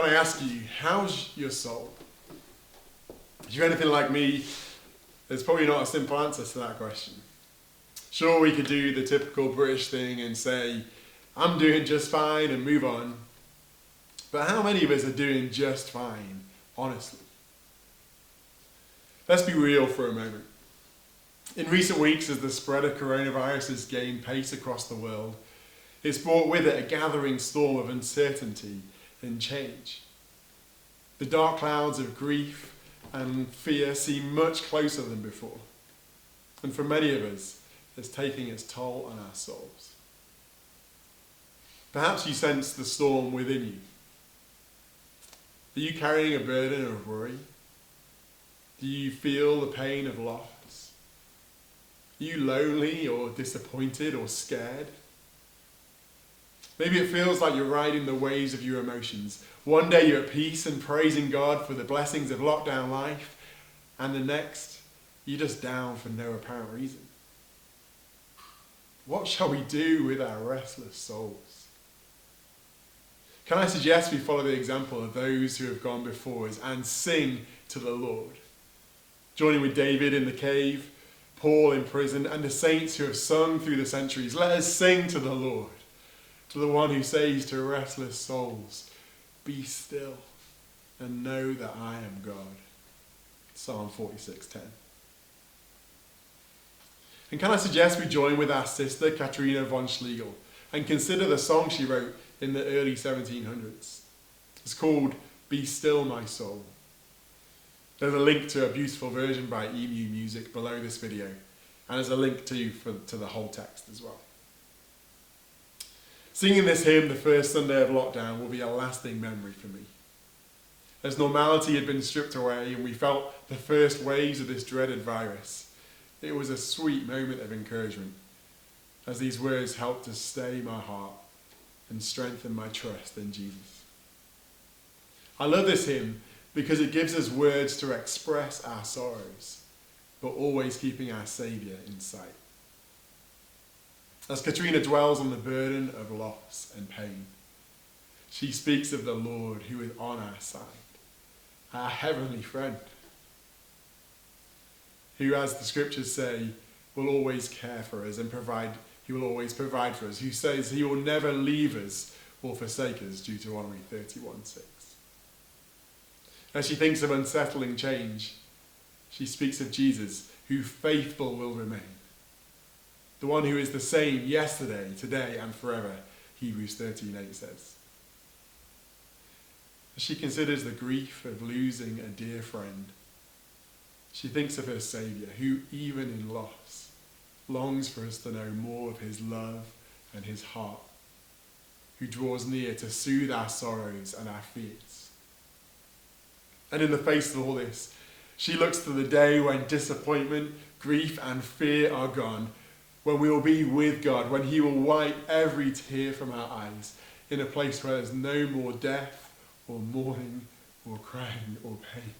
Can I ask you, how's your soul? If you're anything like me, there's probably not a simple answer to that question. Sure, we could do the typical British thing and say, I'm doing just fine and move on. But how many of us are doing just fine, honestly? Let's be real for a moment. In recent weeks, as the spread of coronavirus has gained pace across the world, it's brought with it a gathering storm of uncertainty and change. The dark clouds of grief and fear seem much closer than before. And for many of us, it's taking its toll on our souls. Perhaps you sense the storm within you. Are you carrying a burden of worry? Do you feel the pain of loss? Are you lonely or disappointed or scared? Maybe it feels like you're riding the waves of your emotions. One day you're at peace and praising God for the blessings of lockdown life, and the next, you're just down for no apparent reason. What shall we do with our restless souls? Can I suggest we follow the example of those who have gone before us and sing to the Lord? Joining with David in the cave, Paul in prison, and the saints who have sung through the centuries, let us sing to the Lord, to the one who says to restless souls, be still and know that I am God. Psalm 46:10. And can I suggest we join with our sister Katrina von Schlegel and consider the song she wrote in the early 1700s. It's called Be Still My Soul. There's a link to a beautiful version by Emu Music below this video, and there's a link to the whole text as well. Singing this hymn the first Sunday of lockdown will be a lasting memory for me. As normality had been stripped away and we felt the first waves of this dreaded virus, it was a sweet moment of encouragement as these words helped to stay my heart and strengthen my trust in Jesus. I love this hymn because it gives us words to express our sorrows, but always keeping our Saviour in sight. As Katrina dwells on the burden of loss and pain, she speaks of the Lord who is on our side, our heavenly friend, who, as the scriptures say, will always care for us and provide. He will always provide for us, who says he will never leave us or forsake us, Deuteronomy 31:6. As she thinks of unsettling change, she speaks of Jesus, who faithful will remain. The one who is the same yesterday, today, and forever, Hebrews 13:8 says. As she considers the grief of losing a dear friend, she thinks of her Saviour, who, even in loss, longs for us to know more of his love and his heart, who draws near to soothe our sorrows and our fears. And in the face of all this, she looks to the day when disappointment, grief, and fear are gone, when we will be with God, when he will wipe every tear from our eyes, in a place where there's no more death, or mourning, or crying, or pain.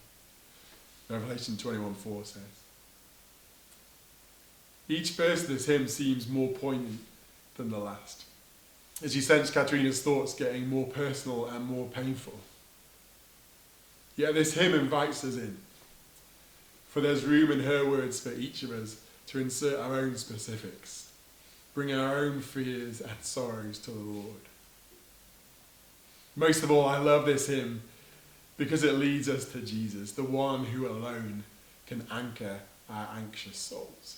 Revelation 21:4 says. Each verse of this hymn seems more poignant than the last, as you sense Katrina's thoughts getting more personal and more painful. Yet this hymn invites us in, for there's room in her words for each of us to insert our own specifics, bring our own fears and sorrows to the Lord. Most of all, I love this hymn because it leads us to Jesus, the one who alone can anchor our anxious souls.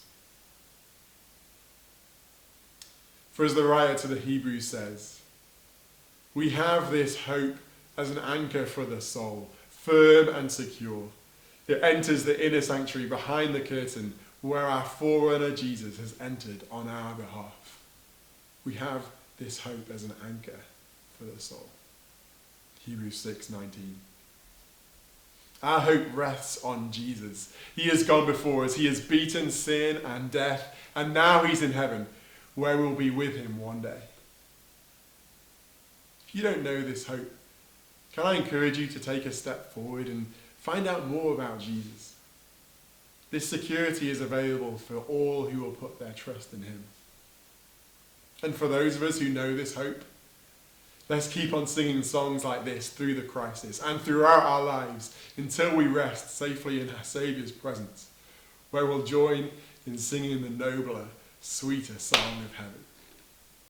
For as the writer to the Hebrews says, we have this hope as an anchor for the soul, firm and secure. It enters the inner sanctuary behind the curtain where our forerunner Jesus has entered on our behalf. We have this hope as an anchor for the soul. Hebrews 6:19. Our hope rests on Jesus. He has gone before us. He has beaten sin and death, and now he's in heaven, where we'll be with him one day. If you don't know this hope, can I encourage you to take a step forward and find out more about Jesus? This security is available for all who will put their trust in him. And for those of us who know this hope, Let's keep on singing songs like this through the crisis and throughout our lives until we rest safely in our Saviour's presence, where we'll join in singing the nobler, sweeter song of heaven.